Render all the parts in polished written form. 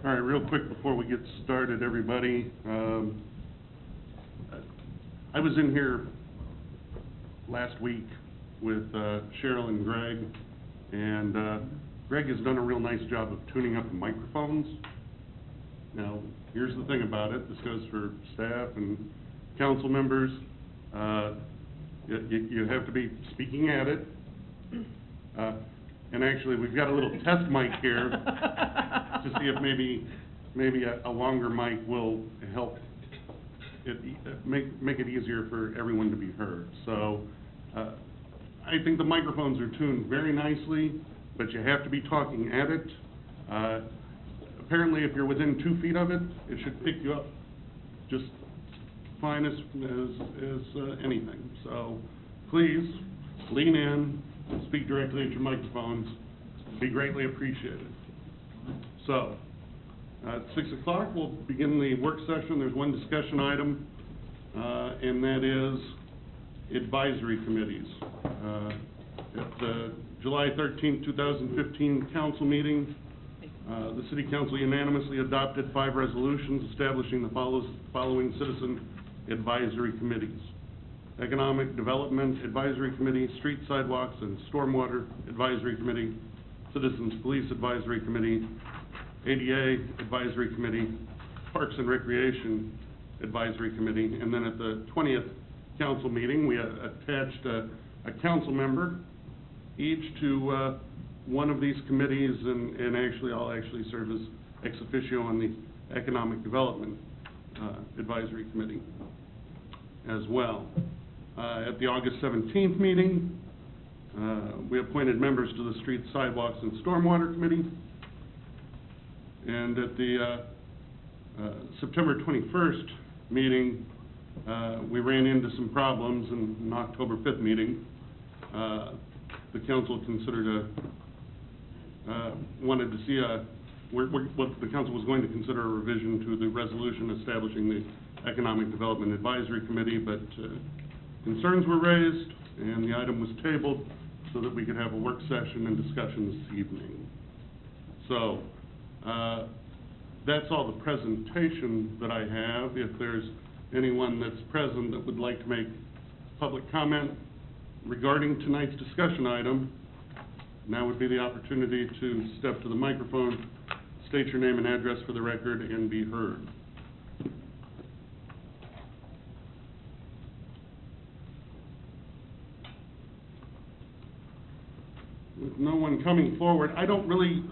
All right, real quick before we get started, everybody. I was in here last week with Cheryl and Greg, and Greg has done a real nice job of tuning up the microphones. Now, here's the thing about it. This goes for staff and council members. You have to be speaking at it. And actually, we've got a little test mic here to see if maybe a longer mic will help make it easier for everyone to be heard. So I think the microphones are tuned very nicely, but you have to be talking at it. Apparently, if you're within 2 feet of it, it should pick you up just fine as anything. So please lean in, speak directly at your microphones. It'd be greatly appreciated. So at 6 o'clock, we'll begin the work session. There's one discussion item, and that is advisory committees. At the July 13th, 2015 council meeting, the City Council unanimously adopted 5 resolutions establishing the following citizen advisory committees: Economic Development Advisory Committee, Street Sidewalks and Stormwater Advisory Committee, Citizens Police Advisory Committee, ADA Advisory Committee, Parks and Recreation Advisory Committee. And then at the 20th council meeting, we attached a council member each to one of these committees, and actually I'll serve as ex officio on the Economic Development Advisory Committee as well. At the August 17th meeting, we appointed members to the Street, Sidewalks, and Stormwater Committee. And at the September 21st meeting, we ran into some problems, and in October 5th meeting, the council considered wanted to see what the council was going to consider a revision to the resolution establishing the Economic Development Advisory Committee, but concerns were raised and the item was tabled so that we could have a work session and discussion this evening. So that's all the presentation that I have. If there's anyone that's present that would like to make public comment regarding tonight's discussion item, now would be the opportunity to step to the microphone, state your name and address for the record, and be heard. With no one coming forward, I don't really,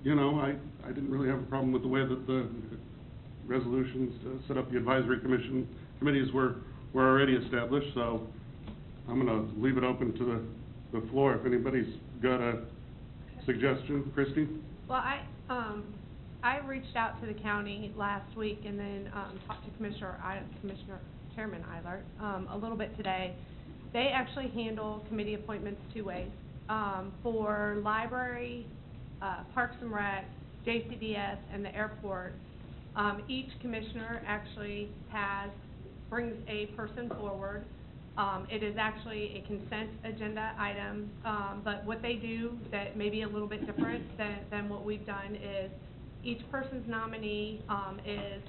I didn't really have a problem with the way that the resolutions set up the advisory committees were already established, so I'm going to leave it open to the floor if anybody's got a suggestion. Christy? Well, I reached out to the county last week and then talked to Chairman Eilert a little bit today. They actually handle committee appointments 2 ways. For library, Parks and Rec, JCDS, and the airport, each commissioner actually brings a person forward. It is actually a consent agenda item, but what they do that may be a little bit different than what we've done is each person's nominee is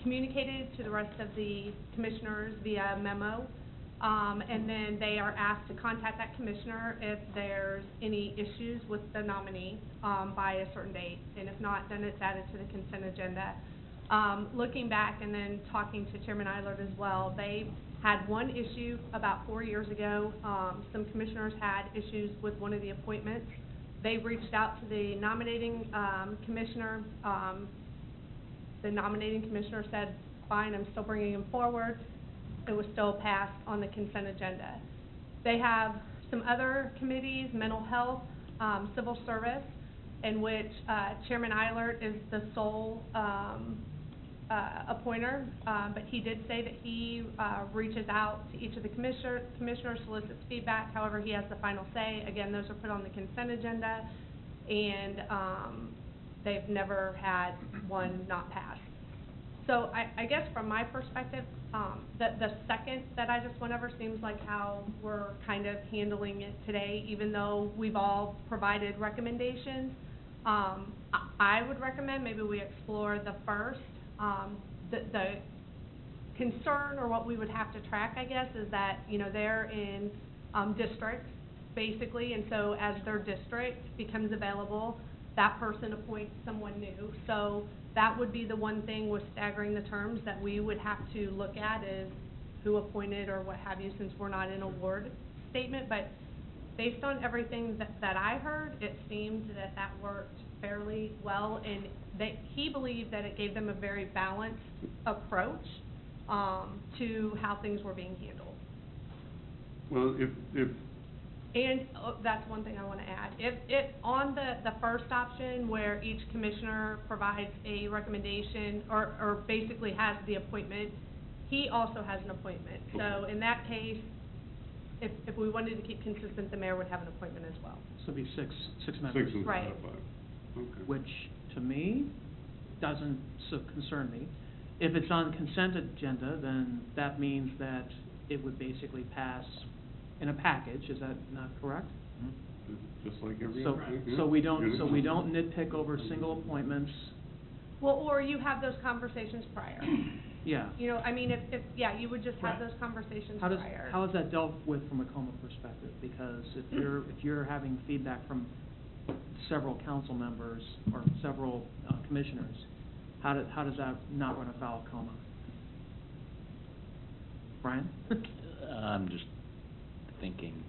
communicated to the rest of the commissioners via memo, and then they are asked to contact that commissioner if there's any issues with the nominee by a certain date, and if not, then it's added to the consent agenda. Looking back and then talking to Chairman Eilert as well, they had one issue about 4 years ago. Some commissioners had issues with one of the appointments. They reached out to the nominating commissioner. The nominating commissioner said, fine, I'm still bringing him forward. It was still passed on the consent agenda. They have some other committees, mental health, civil service, in which Chairman Eilert is the sole appointer, but he did say that he reaches out to each of the commissioners, solicits feedback. However, he has the final say. Again, those are put on the consent agenda, and they've never had one not pass. So I guess from my perspective, the second that I just went over seems like how we're kind of handling it today, even though we've all provided recommendations. I would recommend maybe we explore the first. The concern, or what we would have to track, I guess, is that, you know, they're in, districts, basically, and so as their district becomes available, that person appoints someone new. So that would be the one thing with staggering the terms that we would have to look at, is who appointed or what have you, since we're not in a ward statement. But based on everything that I heard, it seemed that worked fairly well, and he believed that it gave them a very balanced approach to how things were being handled. Well, if And that's one thing I want to add. If on the first option, where each commissioner provides a recommendation or basically has the appointment, he also has an appointment. So in that case, if we wanted to keep consistent, the mayor would have an appointment as well. So it'd be six members. six instead Right. of five. Okay. Which, to me, doesn't so concern me. If it's on consent agenda, then that means that it would basically pass in a package, is that not correct? Just like every So, other. Yeah. so we don't nitpick over single appointments, Well, or you have those conversations prior. yeah. You know, I mean, if you would just have Right. those conversations How prior. is that dealt with from a COMA perspective? Because if you're having feedback from several council members or several commissioners, how does that not run afoul of COMA? Brian? I'm just thinking,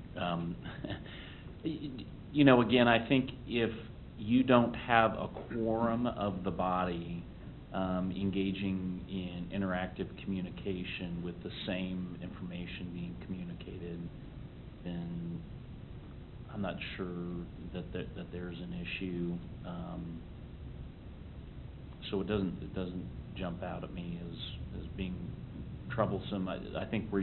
you know, again, I think if you don't have a quorum of the body engaging in interactive communication with the same information being communicated, then I'm not sure that there's an issue. So it doesn't jump out at me as being troublesome. I think where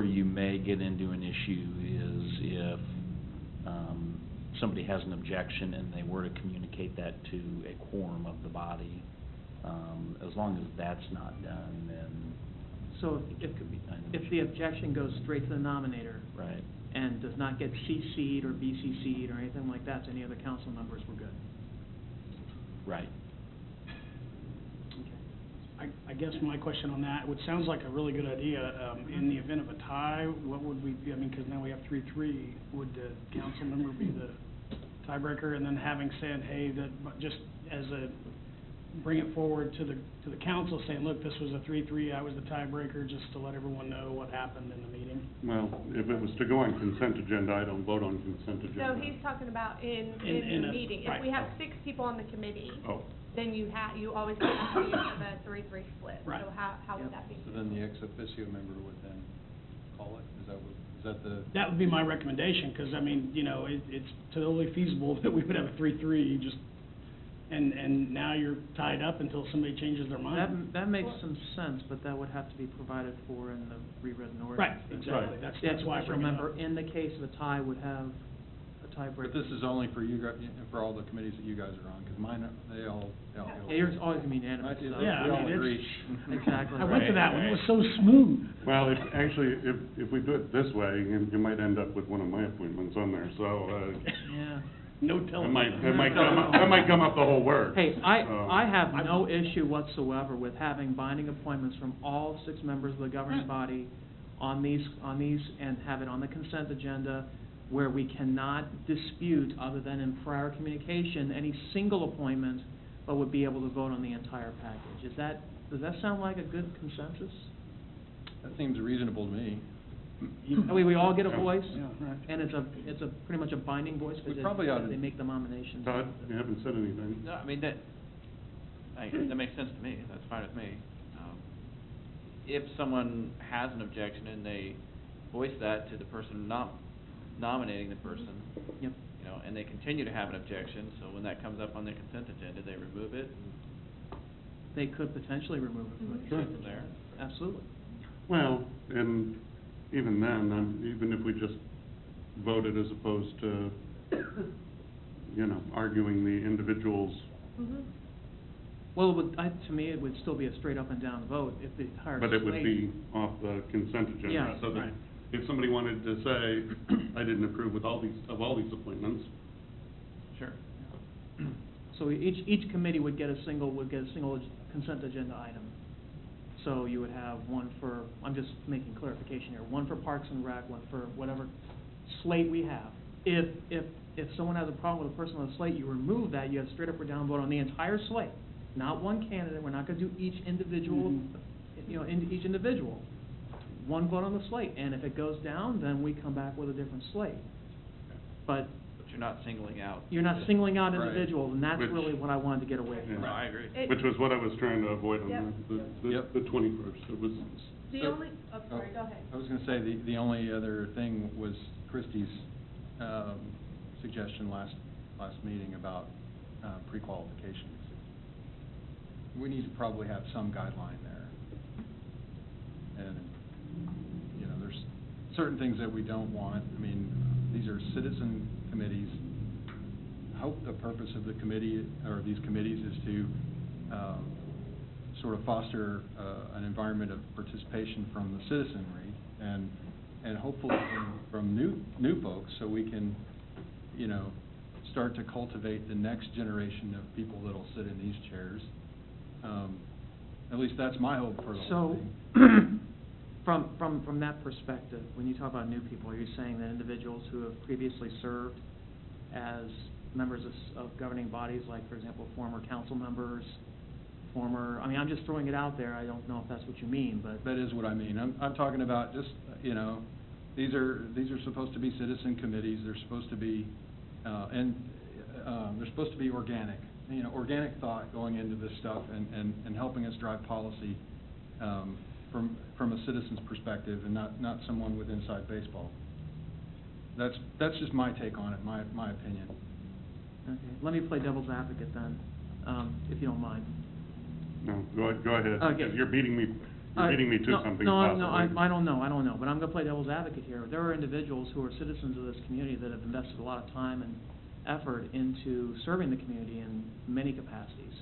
you may get into an issue is if somebody has an objection and they were to communicate that to a quorum of the body. As long as that's not done, then So it could be kind of. if the objection goes straight to the nominator Right. and does not get CC'd or BCC'd or anything like that to any other council members, we're good. Right. I guess my question on that, which sounds like a really good idea, in the event of a tie, what would we, I mean, because now we have 3-3, would the council member be the tiebreaker? And then having said, hey, but just as bring it forward to the council, saying, look, this was a 3-3, I was the tiebreaker, just to let everyone know what happened in the meeting. Well, if it was to go on consent agenda, I don't vote on consent agenda. No, he's talking about in In the a- meeting. right. If we have 6 people on the committee, Oh, then you always have to have a 3-3 split. Right. So how would that be? So then the ex officio member would then call it? Is that the? That would be my recommendation, because, I mean, you know, it's totally feasible that we would have a 3-3, just, and now you're tied up until somebody changes their mind. That makes some sense, but that would have to be provided for in the rewritten Right, ordinance. exactly, Right. that's why I bring it up. Remember, in the case of a tie, would have a tiebreaker. But this is only for you guys, for all the committees that you guys are on, because mine, they all. Yeah, yours always gonna be unanimous, Right, so. Yeah, I we all mean, agree. Exactly. I went to Right, that one, it was right. so smooth. well, if we do it this way, you might end up with one of my appointments on there, so, Yeah. No that telling. might gum up the whole works. Hey, So- I have no issue whatsoever with having binding appointments from all 6 members of the governing body on these, and have it on the consent agenda, where we cannot dispute, other than in prior communication, any single appointment, but would be able to vote on the entire package. Does that sound like a good consensus? That seems reasonable to me. That way we all get a voice, Yeah, right. and it's a pretty much a binding voice, We because probably ought to- they make the nominations. Todd, you haven't said anything. No, I mean, that makes sense to me, that's fine with me. If someone has an objection and they voice that to the person nominating the person, Yep. you know, and they continue to have an objection, so when that comes up on the consent agenda, they remove it They could potentially remove it from the and go consent from there. Absolutely. Well, and even then, even if we just voted as opposed to, arguing the individuals, Mhm. Well, to me, it would still be a straight up and down vote if the entire but it would slate- be off the consent agenda. Yeah, So that right. if somebody wanted to say, I didn't approve of all these appointments, Sure. So each committee would get a single consent agenda item. So you would have one for, I'm just making clarification here, one for Parks and Rec, one for whatever slate we have. If someone has a problem with a person on the slate, you remove that, you have straight up or down vote on the entire slate, not one candidate. We're not gonna do each individual, each individual. One vote on the slate, and if it goes down, then we come back with a different slate. But But you're not singling out. you're not singling out Right. individuals, and that's Which- really what I wanted to get away from. Yeah. No, I agree. It- Which was what I was trying to avoid on Yep. Yep. the 21st. It was, The So- only, oh, sorry, go ahead. I was gonna say, the only other thing was Christie's, suggestion last meeting about, pre-qualifications. We need to probably have some guideline there. And, there's certain things that we don't want. I mean, these are citizen committees. I hope the purpose of the committee, or these committees, is to, sort of foster, an environment of participation from the citizenry, and hopefully from new folks, so we can, start to cultivate the next generation of people that'll sit in these chairs. At least that's my hope for the whole So, thing. from that perspective, when you talk about new people, are you saying that individuals who have previously served as members of governing bodies, like, for example, former council members, I'm just throwing it out there, I don't know if that's what you mean, but... That is what I mean. I'm talking about just, these are supposed to be citizen committees. They're supposed to be, they're supposed to be organic. Organic thought going into this stuff and helping us drive policy, from a citizen's perspective, and not someone with inside baseball. That's just my take on it, my opinion. Okay, let me play devil's advocate then, if you don't mind. no, go ahead. Okay. Because you're beating me to something No, possibly. I don't know, but I'm gonna play devil's advocate here. There are individuals who are citizens of this community that have invested a lot of time and effort into serving the community in many capacities.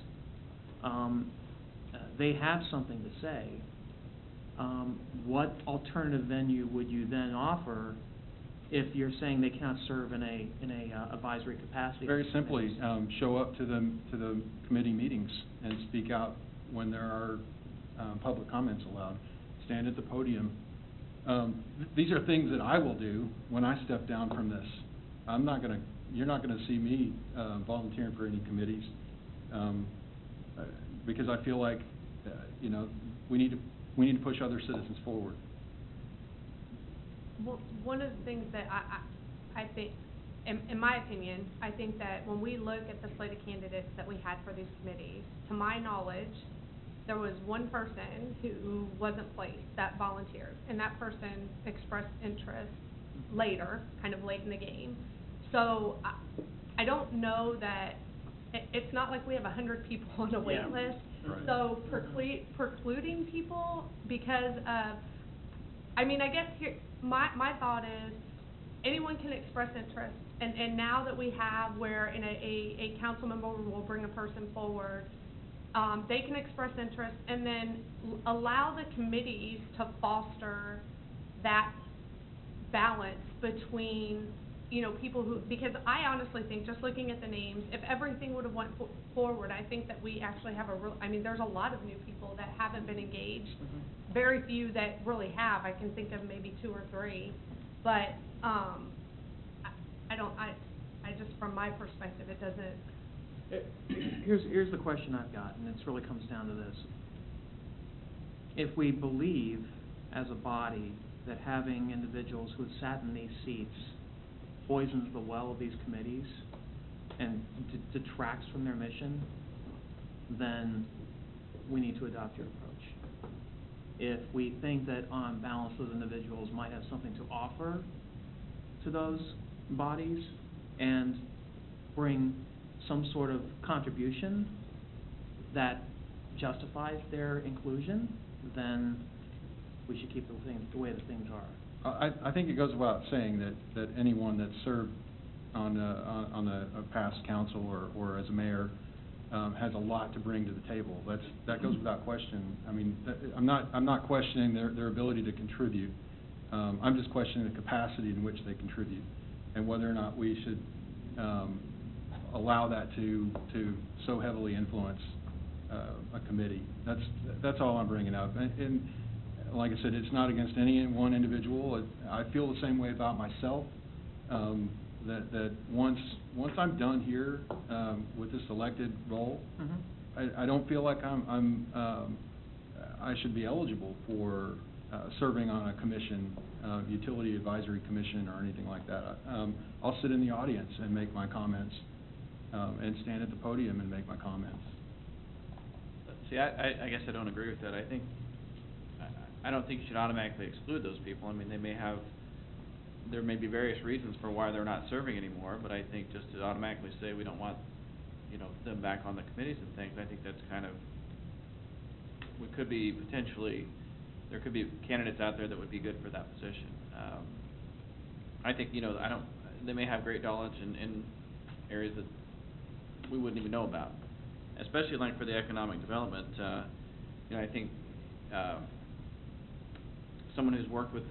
They have something to say. What alternative venue would you then offer if you're saying they cannot serve in a advisory capacity? Very simply, show up to the committee meetings and speak out when there are, public comments allowed. Stand at the podium. These are things that I will do when I step down from this. You're not gonna see me, volunteering for any committees, because I feel like, we need to push other citizens forward. Well, one of the things that I think, in my opinion, I think that when we look at the slate of candidates that we had for these committees, to my knowledge, there was one person who wasn't placed that volunteered, and that person expressed interest later, kind of late in the game. So I don't know that, it's not like we have 100 people on a wait Yeah. list. Right. So precluding people because of, I guess here, my thought is, anyone can express interest, and now that we have where in a council member will bring a person forward, they can express interest, and then allow the committees to foster that balance between, people who, because I honestly think, just looking at the names, if everything would have went forward, I think that we actually have there's a lot of new people that haven't been engaged. Very few that really have. I can think of maybe 2 or 3, but, I just, from my perspective, it doesn't. Here's the question I've got, and it really comes down to this. If we believe, as a body, that having individuals who have sat in these seats poisons the well of these committees and detracts from their mission, then we need to adopt your approach. If we think that on balance those individuals might have something to offer to those bodies and bring some sort of contribution that justifies their inclusion, then we should keep the way the things are. I think it goes without saying that anyone that's served on a past council or as a mayor has a lot to bring to the table. That goes without question. I'm not questioning their ability to contribute. I'm just questioning the capacity in which they contribute, and whether or not we should allow that to so heavily influence a committee. That's all I'm bringing up. And like I said, it's not against any one individual. I feel the same way about myself, that once I'm done here with this elected role, I don't feel like I should be eligible for serving on a commission, utility advisory commission or anything like that. I'll sit in the audience and make my comments, and stand at the podium and make my comments. See, I guess I don't agree with that. I don't think you should automatically exclude those people. I mean, there may be various reasons for why they're not serving anymore, but I think just to automatically say we don't want, them back on the committees and things, I think that's kind of, there could be candidates out there that would be good for that position. I think, they may have great knowledge in areas that we wouldn't even know about, especially like for the economic development. I think someone who's worked with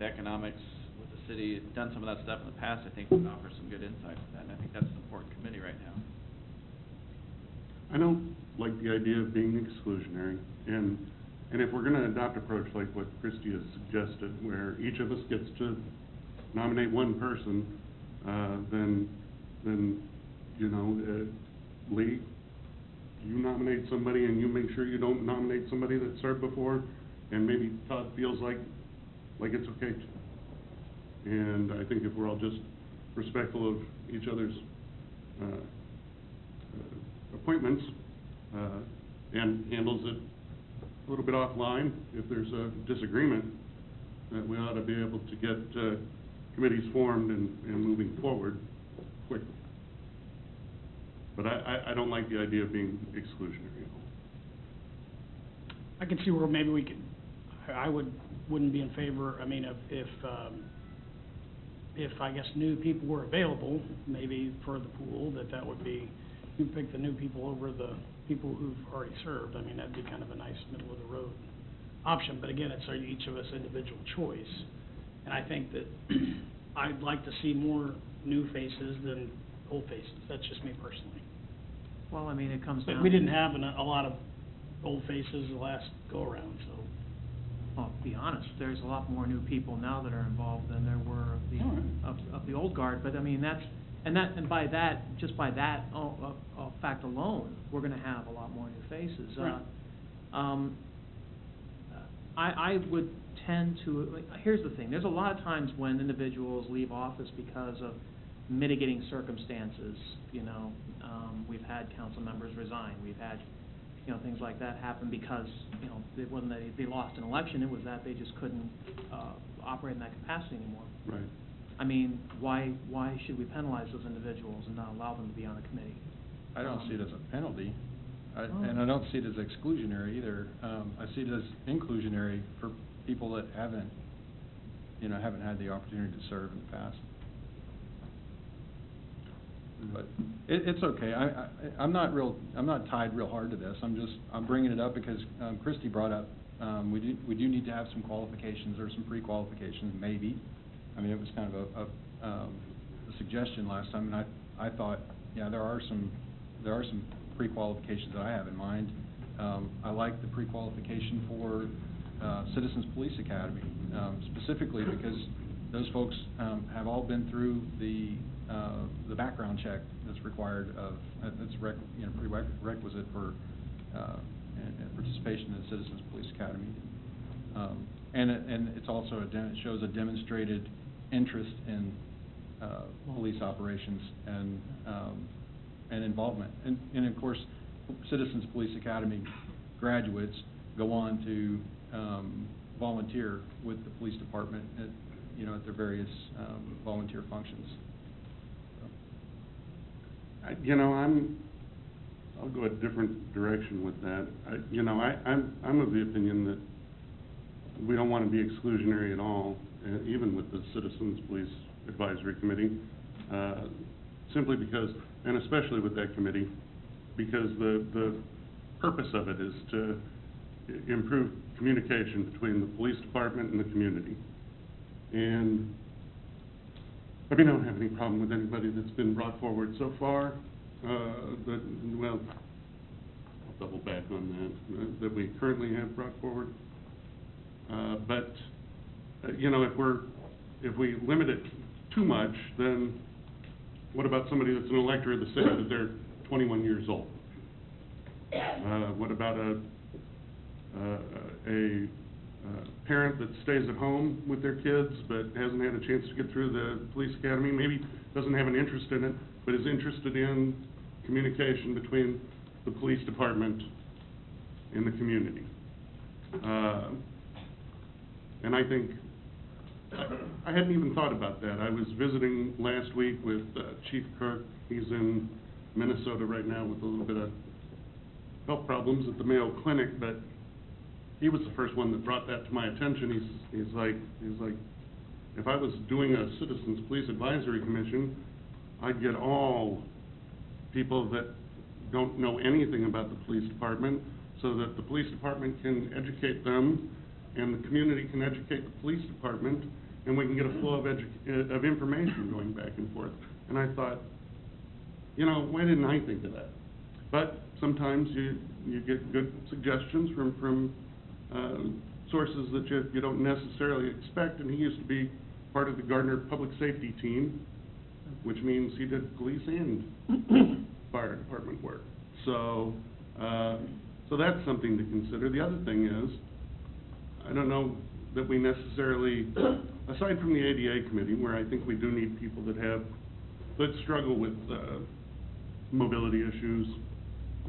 economics, with the city, done some of that stuff in the past, I think would offer some good insight to that, and I think that's an important committee right now. I don't like the idea of being exclusionary, and if we're gonna adopt approach like what Christie has suggested, where each of us gets to nominate one person, then Lee, you nominate somebody and you make sure you don't nominate somebody that served before, and maybe Todd feels like it's okay to. And I think if we're all just respectful of each other's appointments, and handles it a little bit offline, if there's a disagreement, that we ought to be able to get committees formed and moving forward quickly. But I don't like the idea of being exclusionary at all. I can see where maybe we could, wouldn't be in favor, if I guess new people were available, maybe for the pool, that would be, you pick the new people over the people who've already served. I mean, that'd be kind of a nice middle of the road option, but again, it's each of us individual choice. And I think that I'd like to see more new faces than old faces. That's just me personally. Well, I mean, it comes down. But we didn't have a lot of old faces the last go-around, so. Well, to be honest, there's a lot more new people now that are involved than there were of the old guard, but I mean, by that fact alone, we're gonna have a lot more new faces. Right. I would tend to, here's the thing, there's a lot of times when individuals leave office because of mitigating circumstances, we've had council members resign, we've had, things like that happen because, it wasn't that they lost an election, it was that they just couldn't, operate in that capacity anymore. Right. I mean, why should we penalize those individuals and not allow them to be on a committee? I don't see it as a penalty, and I don't see it as exclusionary either. I see it as inclusionary for people that haven't had the opportunity to serve in the past. But it's okay. I'm not tied real hard to this. I'm bringing it up because Christie brought up we do need to have some qualifications or some pre-qualifications, maybe. I mean, it was kind of a suggestion last time, and I thought, yeah, there are some pre-qualifications that I have in mind. I like the pre-qualification for Citizens Police Academy, specifically because those folks have all been through the background check that's required that's prerequisite for participation in the Citizens Police Academy, and it's also it shows a demonstrated interest in police operations and involvement, and of course, Citizens Police Academy graduates go on to volunteer with the police department at their various volunteer functions. I'll go a different direction with that. I'm of the opinion that we don't want to be exclusionary at all, even with the Citizens Police Advisory Committee, simply because, and especially with that committee, because the purpose of it is to improve communication between the police department and the community. And I don't have any problem with anybody that's been brought forward so far. well, I'll double back on that we currently have brought forward. But, you know, if we limit it too much, then what about somebody that's an elector of the city, that they're 21 years old? What about a parent that stays at home with their kids but hasn't had a chance to get through the police academy, maybe doesn't have an interest in it, but is interested in communication between the police department and the community? And I think, I hadn't even thought about that. I was visiting last week with Chief Kirk. He's in Minnesota right now with a little bit of health problems at the Mayo Clinic, but he was the first one that brought that to my attention. He's like, if I was doing a Citizens Police Advisory Commission, I'd get all people that don't know anything about the police department, so that the police department can educate them, and the community can educate the police department, and we can get a flow of information going back and forth. And I thought, you know, why didn't I think of that? But sometimes you get good suggestions from sources that you don't necessarily expect, and he used to be part of the Gardner Public Safety Team, which means he did police and fire department work. So that's something to consider. The other thing is, I don't know that we necessarily, aside from the ADA committee, where I think we do need people that struggle with mobility issues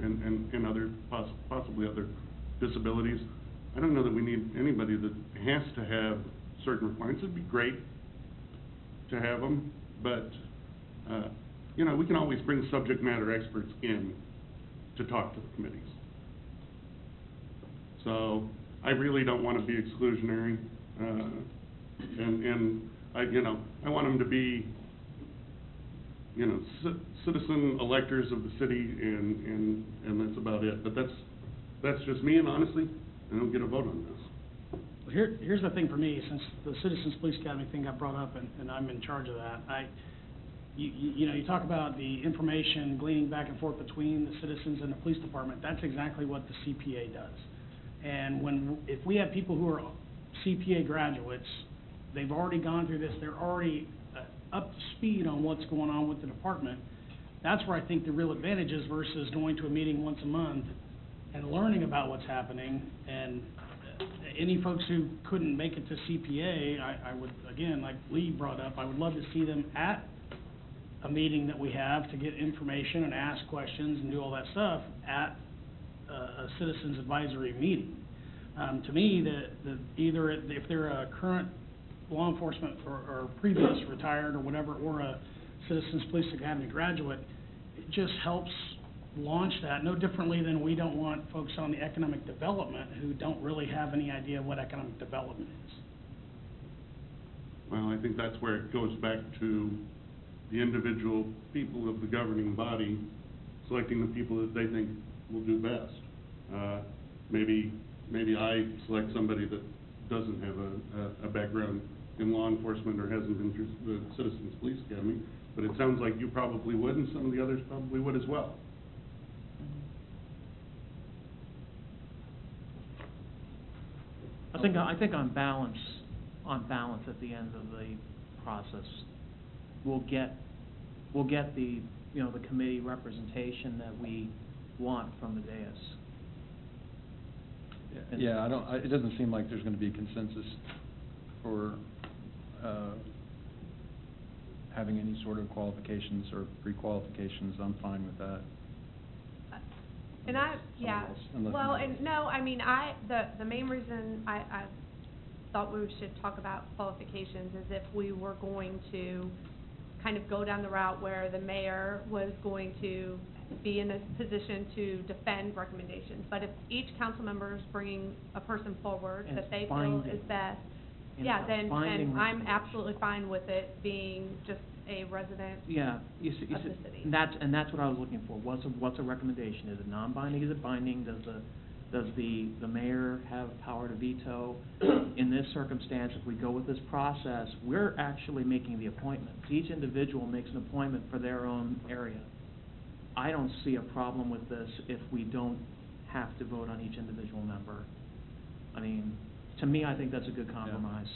and other, possibly other disabilities, I don't know that we need anybody that has to have certain requirements. It'd be great to have them, but, you know, we can always bring subject matter experts in to talk to the committees. So I really don't want to be exclusionary, and I want them to be, you know, citizen electors of the city, and that's about it. But that's just me, and honestly, I don't get a vote on this. Well, here's the thing for me, since the Citizens Police Academy thing got brought up, and I'm in charge of that, you talk about the information gleaning back and forth between the citizens and the police department. That's exactly what the CPA does. And if we have people who are CPA graduates, they've already gone through this, they're already up to speed on what's going on with the department, that's where I think the real advantage is versus going to a meeting once a month and learning about what's happening. And any folks who couldn't make it to CPA, I would, again, like Lee brought up, I would love to see them at a meeting that we have to get information and ask questions and do all that stuff at a citizens advisory meeting. To me, either if they're a current law enforcement or previous retired or whatever, or a Citizens Police Academy graduate, it just helps launch that, no differently than we don't want folks on the economic development who don't really have any idea what economic development is. Well, I think that's where it goes back to the individual people of the governing body selecting the people that they think will do best. Maybe I select somebody that doesn't have a background in law enforcement or hasn't been through the Citizens Police Academy, but it sounds like you probably would, and some of the others probably would as well. I think on balance at the end of the process, we'll get the, you know, the committee representation that we want from the dais. Yeah, it doesn't seem like there's gonna be consensus for, having any sort of qualifications or pre-qualifications. I'm fine with that. And the main reason I thought we should talk about qualifications is if we were going to kind of go down the route where the mayor was going to be in a position to defend recommendations. But if each council member is bringing a person forward And that they feel binding. is best, And yeah, a then binding I'm recommendation. absolutely fine with it being just a resident Yeah, you see, of the city. and that's what I was looking for. What's a recommendation? Is it non-binding? Is it binding? Does the mayor have power to veto? In this circumstance, if we go with this process, we're actually making the appointments. Each individual makes an appointment for their own area. I don't see a problem with this if we don't have to vote on each individual member. I mean, to me, I think that's a good compromise.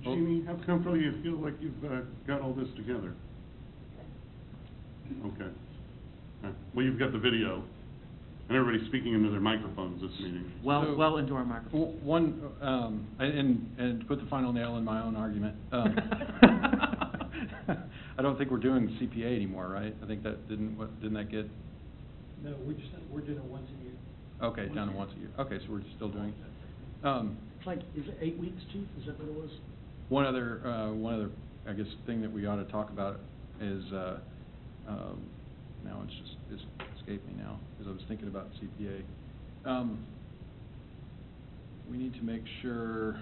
Jeannie, how comfortable you feel like you've got all this together? Okay. Well, you've got the video, and everybody's speaking into their microphones this meeting. So- Well into our microphone. One, and to put the final nail in my own argument, I don't think we're doing CPA anymore, right? I think that, didn't that get, No, we're doing it once a year. okay, down to once a year. Okay, so we're still doing it. It's like, is it 8 weeks, Chief? Is that what it was? One other, I guess, thing that we ought to talk about is, now it's escaped me now, because I was thinking about CPA. We need to make sure,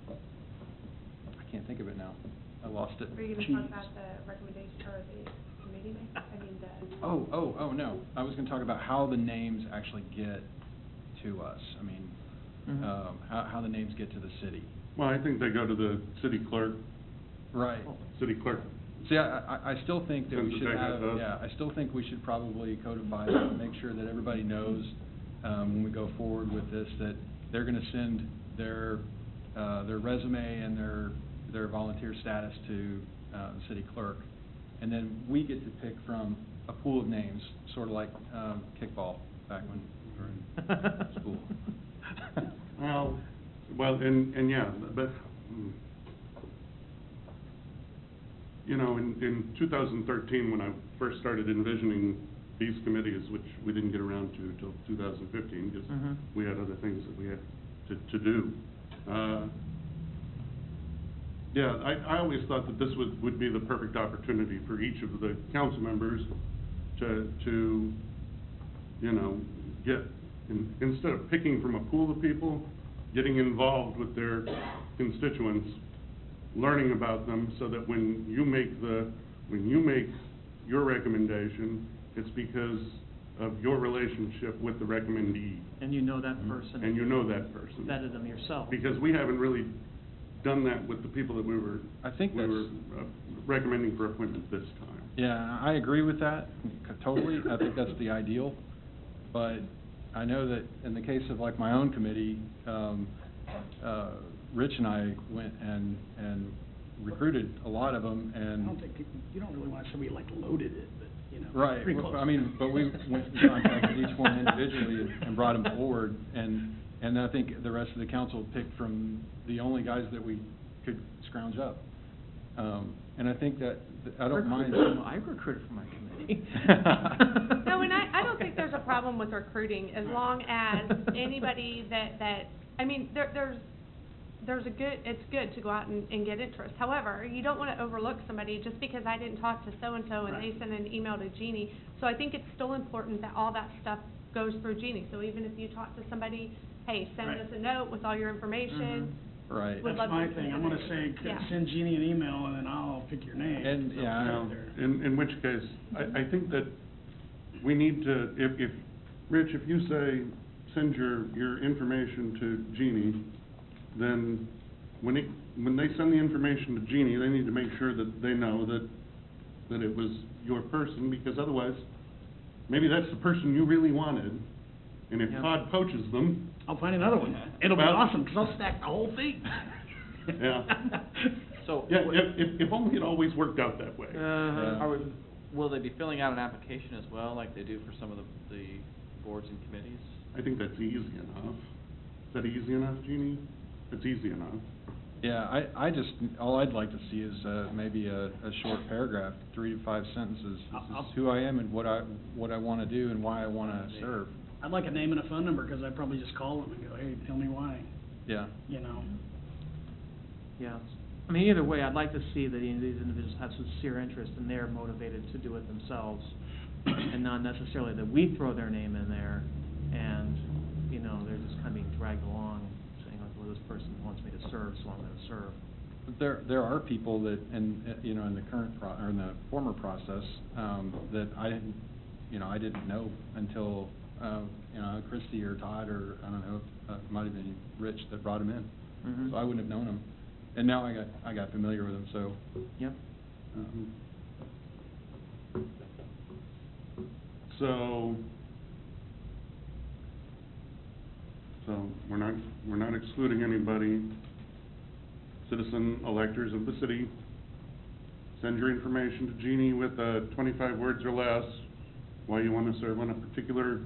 I can't think of it now, I lost it. Were you gonna talk about the recommendation or the committee, the? Oh, no, I was gonna talk about how the names actually get to us. I mean, Mhm. how the names get to the city. Well, I think they go to the city clerk. Right. City clerk. See, I still think that we Sends it should back have, to us. yeah, I still think we should probably codify that, make sure that everybody knows, when we go forward with this, that they're gonna send their resume and their volunteer status to, the city clerk. And then we get to pick from a pool of names, sort of like, kickball, back when we were in school. Well, and yeah, but, you know, in 2013, when I first started envisioning these committees, which we didn't get around to till 2015, because Mhm. we had other things that we had to do. Yeah, I always thought that this would be the perfect opportunity for each of the council members to, you know, get, instead of picking from a pool of people, getting involved with their constituents, learning about them, so that when you make your recommendation, it's because of your relationship with the recommendee, And you know that person. and you know that person. Vetted them yourself. Because we haven't really done that with the people that we were I think we were that's- recommending for appointment this time. Yeah, I agree with that, totally. I think that's the ideal. But I know that in the case of like my own committee, Rich and I went and recruited a lot of them, I and. don't think, you don't really want somebody like loaded it, but, you know, Right, pretty well, close. I mean, but we went and contacted each one individually and brought them forward, and then I think the rest of the council picked from the only guys that we could scrounge up. And I think that, I don't mind. I recruited for my committee. No, and I don't think there's a problem with recruiting, as long as anybody that, I mean, there's a good, it's good to go out and get interest. However, you don't wanna overlook somebody just because I didn't talk to so-and-so and they Right. sent an email to Jeannie. So I think it's still important that all that stuff goes through Jeannie. So even if you talk to somebody, hey, send Right. us a note with all your information. Right. Would That's love my to thing, I'm consider gonna it. say, Yeah. send Jeannie an email and then I'll pick your name. And, So yeah, it's I out know. there. In which case, I think that we need to, if, Rich, if you say, send your information to Jeannie, then when they send the information to Jeannie, they need to make sure that they know that it was your person, because otherwise, maybe that's the person you really wanted, and if Yeah. Todd poaches them, I'll find another one. It'll be Well- awesome, 'cause I'll stack the whole thing. yeah. So, Yeah, if only it always worked out that way. will they be filling out an application as well, like they do for some of the boards and committees? I think that's easy enough. Is that easy enough, Jeannie? It's easy enough. Yeah, I just, all I'd like to see is, maybe a short paragraph, 3 to 5 sentences. This I'll- is who I am and what I wanna do and why I wanna serve. I'd like a name and a phone number, 'cause I'd probably just call them and go, hey, tell me why, Yeah. you know? Yeah. I mean, either way, I'd like to see that these individuals have sincere interest and they're motivated to do it themselves, and not necessarily that we throw their name in there and, you know, they're just kind of being dragged along, saying like, well, this person wants me to serve, so I'm gonna serve. But there are people that, you know, in the current or in the former process, that I didn't know until, you know, Christie or Todd, or I don't know, it might have been Rich that brought him in. Mhm. So I wouldn't have known him. And now I got familiar with him, so. Yep. So we're not excluding anybody. Citizen electors of the city, send your information to Jeannie with 25 words or less, why you want to serve on a particular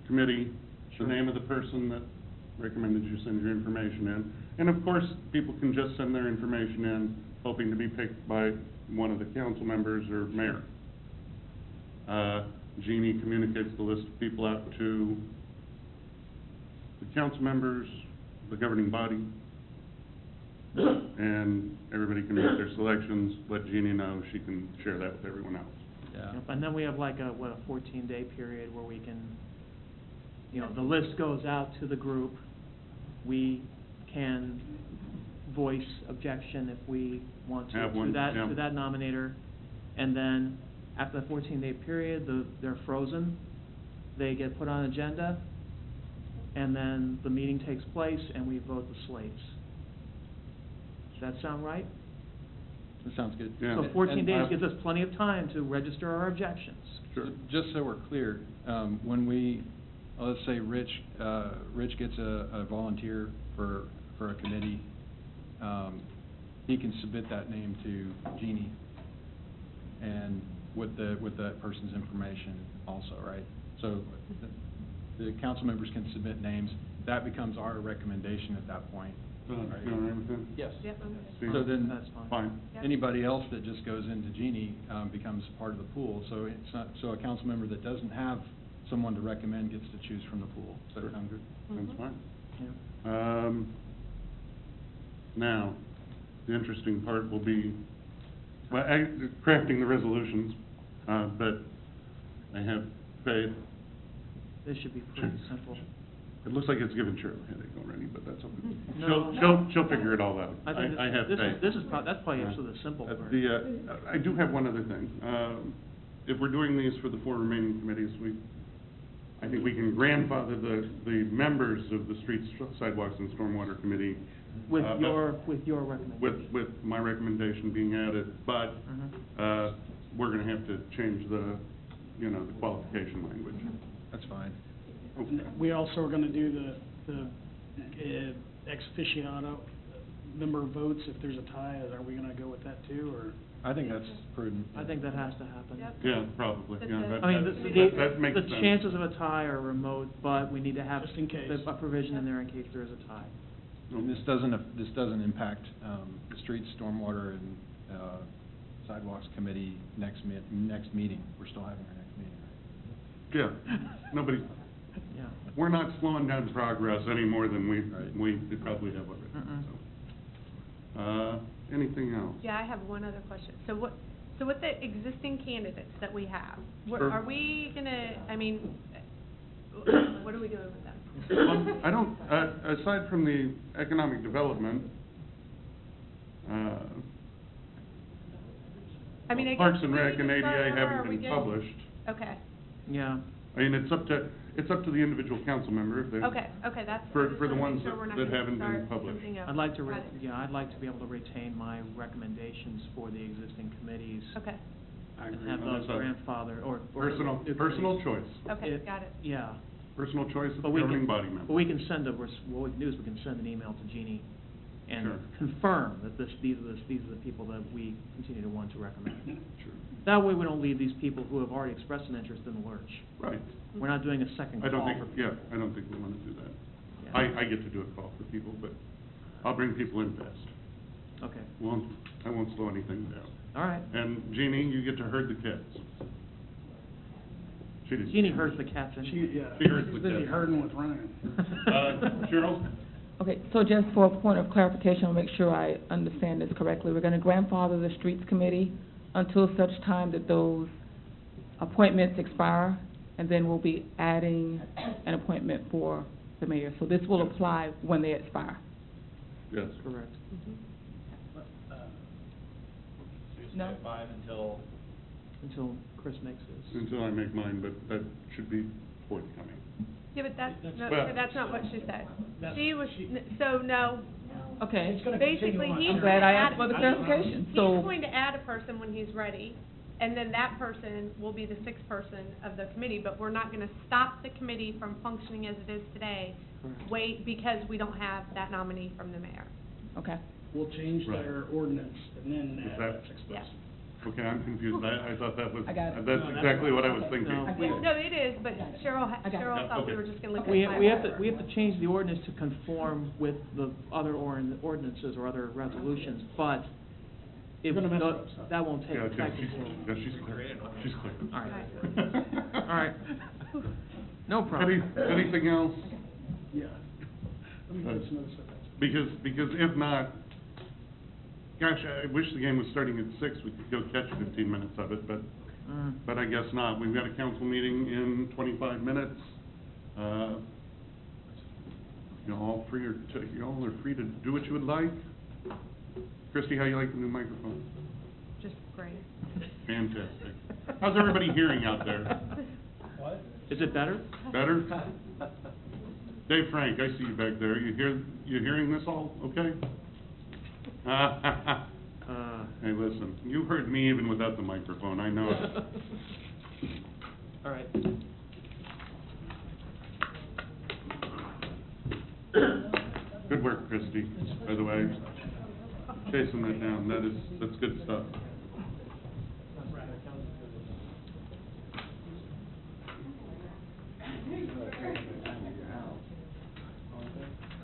committee, the name of the person that recommended you send your information in. And of course, people can just send their information in, hoping to be picked by one of the council members or mayor. Jeannie communicates the list of people out to the council members, the governing body, and everybody can make their selections, let Jeannie know, she can share that with everyone else. Yeah. Yep, and then we have like a 14-day period where we can, the list goes out to the group. We can voice objection if we want to, Have one, yeah. to that nominator. And then after the 14-day period, they're frozen. They get put on agenda, and then the meeting takes place and we vote the slates. Does that sound right? That sounds good. Yeah. So 14 And days I- gives us plenty of time to register our objections. Sure. Just so we're clear, when we, let's say Rich gets a volunteer for a committee, he can submit that name to Jeannie and with that person's information also, right? So the council members can submit names, that becomes our recommendation at that point. You all right with that? Yes. Yep, I'm good. Steve? So then, That's fine. Fine. Yep. anybody else that just goes into Jeannie, becomes part of the pool. So it's not, so a council member that doesn't have someone to recommend gets to choose from the pool. Does that sound good? That's fine. Yeah. Now, the interesting part will be, well, crafting the resolutions, but I have faith. This should be pretty simple. It looks like it's giving Cheryl a headache already, but that's okay. No. She'll figure it all out. I think I have faith. that's probably actually the simple part. I do have one other thing. If we're doing these for the 4 remaining committees, I think we can grandfather the members of the Streets, Sidewalks, and Stormwater Committee. With your recommendation. With my recommendation being added, but, Mhm. we're gonna have to change the qualification language. That's fine. Okay. We also are gonna do the ex officio member votes if there's a tie. Are we gonna go with that too, or? I think that's prudent. I think that has to happen. Yep. Yeah, probably, That's yeah. it. that- I mean, that- that makes the sense. chances of a tie are remote, but we need to have Just in case. a provision in there in case there is a tie. And this doesn't impact, the Streets, Stormwater, and, Sidewalks Committee next meeting. We're still having our next meeting, right? Yeah, nobody, Yeah. we're not slowing down progress any more than Right. we probably have already, Mm-mm. so. Anything else? Yeah, I have one other question. So with the existing candidates that we have, Sure. are we gonna, what are we doing with them? Well, I don't, aside from the economic development, I mean, I guess Parks and we Rec and need to start ADA over, or haven't we been good? published. Okay, Yeah. I mean, it's up to the individual council member if they. okay, that's. For- I just for the wanna ones make sure that- we're not that gonna haven't been start published. something else. I'd like to, Got it. I'd like to be able to retain my recommendations for the existing committees. Okay, I And agree. have No, those that's a grandfather, or. Personal committees. choice, okay, got it. Yeah. personal choice of the But we governing can, body member. but we can send what we can do is we can send an email to Jeannie and Sure. confirm that these are the people that we continue to want to recommend. Sure. That way we don't leave these people who have already expressed an interest in the lurch. Right. We're not doing a second I call don't for think, people. I don't think we want to do that. Yeah. I get to do a call for people, but I'll bring people in fast. Okay, I won't slow anything down. all right. And Jeannie, you get to herd the cats. She did. Jeannie herds the cats She anyway. herds the she's busy cats. herding with Ryan. Cheryl? Okay, so just for a point of clarification, I'll make sure I understand this correctly. We're gonna grandfather the Streets Committee until such time that those appointments expire, and then we'll be adding an appointment for the mayor. So this will apply when they expire. Yes. Correct. No? Until Chris makes his. Until I make mine, but that should be forthcoming. Yeah, but Well- that's not what she said. That's- She was, she- so no, Okay. It's gonna continue basically, on. he's I'm going glad to I add, asked for the clarification. he's So, going to add a person when he's ready, And then that person will be the sixth person of the committee, but we're not gonna stop the committee from functioning as it is today. Correct. Wait, because we don't have that nominee from the mayor. Okay. We'll change Right. their ordinance and then Is add that- that sixth Yeah. person. Okay, I'm confused. I thought that was, I got it. that's No, that's exactly what I fine. was thinking. No. No, it is, but Cheryl, I got it. Cheryl thought we Okay. were just gonna look at We five. have to change the ordinance to conform with the other ordinances or other resolutions, but if, We're gonna mess up stuff. that won't take Yeah, okay, effect she's, until. yeah, she's clear. She's clear. All right. All right. No problem. Anything else? Yeah. Let me get some other stuff. Because if not, gosh, I wish the game was starting at 6, we could go catch 15 minutes of it, but I guess not. We've got a council meeting in 25 minutes. You all are free to do what you would like. Christie, how you like the new microphone? Just great. Fantastic. How's everybody hearing out there? What? Is it better? Better? Dave Frank, I see you back there. You hearing this all okay? Hey, listen, you heard me even without the microphone, I know it. All right. Good work, Christie, by the way. Chasing that down, that's good stuff.